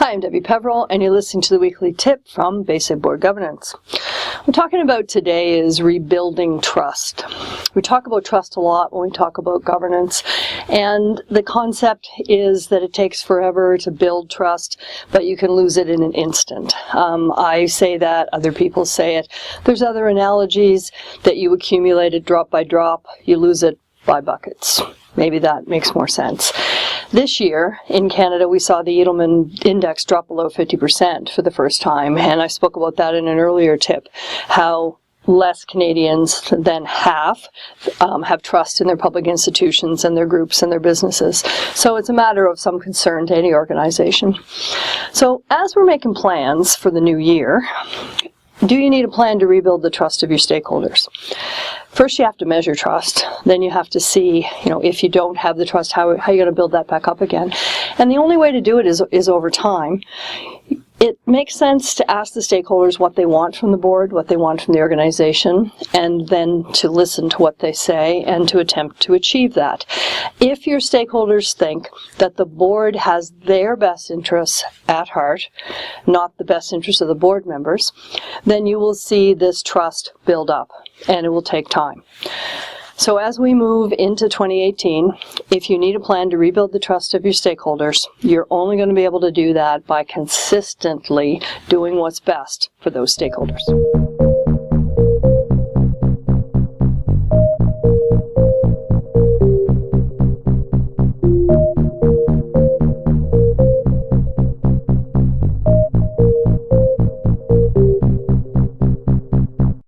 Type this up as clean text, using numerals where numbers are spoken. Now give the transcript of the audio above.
Hi, I'm Debi Peverill, and you're listening to the weekly tip from Basic Board Governance. What we're talking about today is rebuilding trust. We talk about trust a lot when we talk about governance, and the concept is that it takes forever to build trust, but you can lose it in an instant. I say that, other people say it. There's other analogies that you accumulate it drop by drop, you lose it by buckets. Maybe that makes more sense. This year, in Canada, we saw the Edelman Index drop below 50% for the first time, and I spoke about that in an earlier tip, how less Canadians than half have trust in their public institutions and their groups and their businesses. So it's a matter of some concern to any organization. So as we're making plans for the new year, do you need a plan to rebuild the trust of your stakeholders? First, you have to measure trust. Then you have to see, if you don't have the trust, how are you going to build that back up again? And the only way to do it is over time. It makes sense to ask the stakeholders what they want from the board, what they want from the organization, and then to listen to what they say and to attempt to achieve that. If your stakeholders think that the board has their best interests at heart, not the best interests of the board members, then you will see this trust build up, and it will take time. So as we move into 2018, if you need a plan to rebuild the trust of your stakeholders, you're only going to be able to do that by consistently doing what's best for those stakeholders.